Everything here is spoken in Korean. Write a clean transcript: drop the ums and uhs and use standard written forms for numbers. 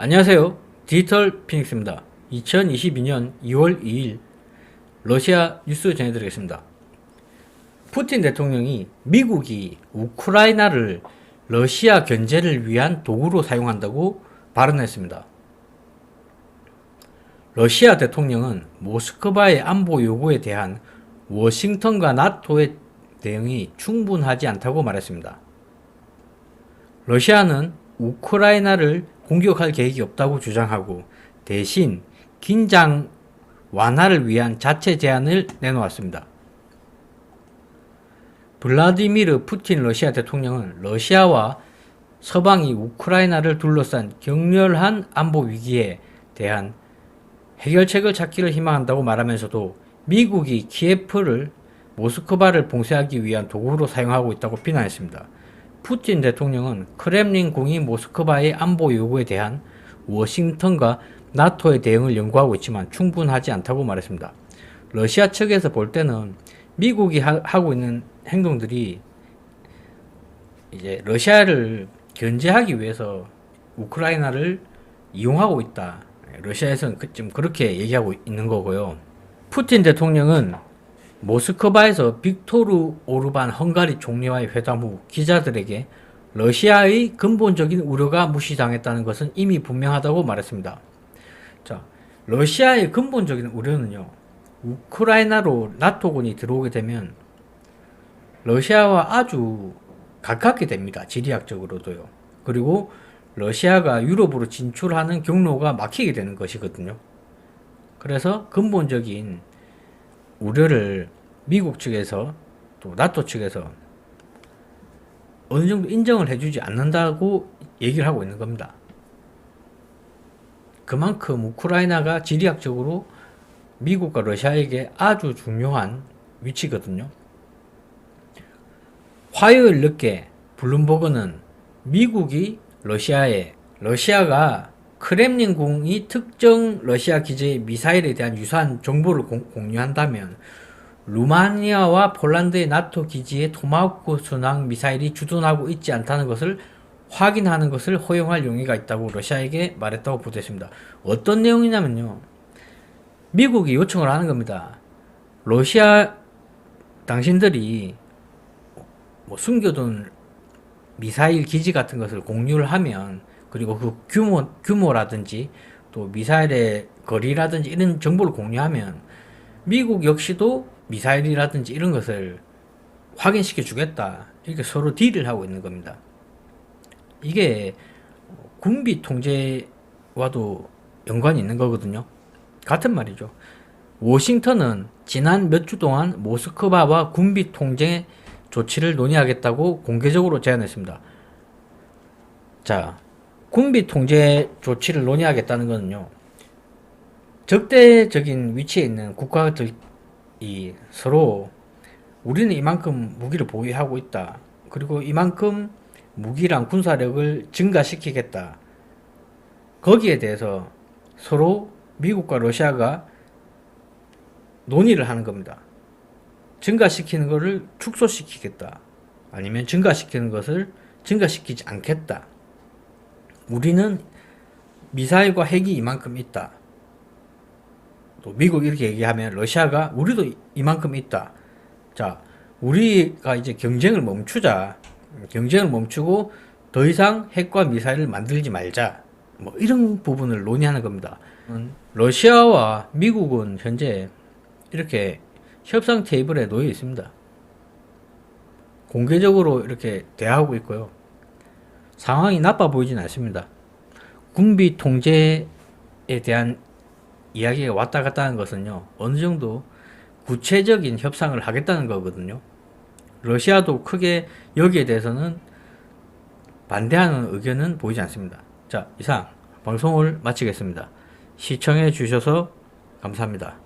안녕하세요. 디지털 피닉스입니다. 2022년 2월 2일 러시아 뉴스 전해드리겠습니다. 푸틴 대통령이 미국이 우크라이나를 러시아 견제를 위한 도구로 사용한다고 발언했습니다. 러시아 대통령은 모스크바의 안보 요구에 대한 워싱턴과 나토의 대응이 충분하지 않다고 말했습니다. 러시아는 우크라이나를 공격할 계획이 없다고 주장하고 대신 긴장 완화를 위한 자체 제안을 내놓았습니다. 블라디미르 푸틴 러시아 대통령은 러시아와 서방이 우크라이나를 둘러싼 격렬한 안보 위기에 대한 해결책을 찾기를 희망한다고 말하면서도 미국이 키예프를 모스크바를 봉쇄하기 위한 도구로 사용하고 있다고 비난했습니다. 푸틴 대통령은 크렘린궁이 모스크바의 안보 요구에 대한 워싱턴과 나토의 대응을 연구하고 있지만 충분하지 않다고 말했습니다. 러시아 측에서 볼 때는 미국이 하고 있는 행동들이 이제 러시아를 견제하기 위해서 우크라이나를 이용하고 있다. 러시아에서는 좀 그렇게 얘기하고 있는 거고요. 푸틴 대통령은 모스크바에서 빅토르 오르반 헝가리 총리와의 회담 후 기자들에게 러시아의 근본적인 우려가 무시당했다는 것은 이미 분명하다고 말했습니다. 자, 러시아의 근본적인 우려는요, 우크라이나로 나토군이 들어오게 되면 러시아와 아주 가깝게 됩니다. 지리학적으로도요. 그리고 러시아가 유럽으로 진출하는 경로가 막히게 되는 것이거든요. 그래서 근본적인 우려를 미국 측에서 또 나토 측에서 어느 정도 인정을 해주지 않는다고 얘기를 하고 있는 겁니다. 그만큼 우크라이나가 지리학적으로 미국과 러시아에게 아주 중요한 위치거든요. 화요일 늦게 블룸버그는 미국이 러시아가 크렘린궁이 특정 러시아 기지의 미사일에 대한 유사한 정보를 공유한다면 루마니아와 폴란드의 나토 기지에 토마호크 순항 미사일이 주둔하고 있지 않다는 것을 확인하는 것을 허용할 용의가 있다고 러시아에게 말했다고 보도했습니다. 어떤 내용이냐면요, 미국이 요청을 하는 겁니다. 러시아 당신들이 숨겨둔 미사일 기지 같은 것을 공유를 하면, 그리고 그 규모라든지 또 미사일의 거리라든지 이런 정보를 공유하면 미국 역시도 미사일이라든지 이런 것을 확인시켜 주겠다, 이렇게 서로 딜을 하고 있는 겁니다. 이게 군비 통제와도 연관이 있는 거거든요. 같은 말이죠. 워싱턴은 지난 몇 주 동안 모스크바와 군비 통제 조치를 논의하겠다고 공개적으로 제안했습니다. 자, 군비 통제 조치를 논의하겠다는 것은요, 적대적인 위치에 있는 국가들이 서로 우리는 이만큼 무기를 보유하고 있다, 그리고 이만큼 무기랑 군사력을 증가시키겠다, 거기에 대해서 서로 미국과 러시아가 논의를 하는 겁니다. 증가시키는 것을 축소시키겠다, 아니면 증가시키는 것을 증가시키지 않겠다. 우리는 미사일과 핵이 이만큼 있다. 또 미국이 이렇게 얘기하면 러시아가 우리도 이만큼 있다. 자, 우리가 이제 경쟁을 멈추자. 경쟁을 멈추고 더 이상 핵과 미사일을 만들지 말자. 뭐 이런 부분을 논의하는 겁니다. 러시아와 미국은 현재 이렇게 협상 테이블에 놓여 있습니다. 공개적으로 이렇게 대화하고 있고요. 상황이 나빠 보이진 않습니다. 군비 통제에 대한 이야기가 왔다 갔다 하는 것은요, 어느 정도 구체적인 협상을 하겠다는 거거든요. 러시아도 크게 여기에 대해서는 반대하는 의견은 보이지 않습니다. 자, 이상 방송을 마치겠습니다. 시청해 주셔서 감사합니다.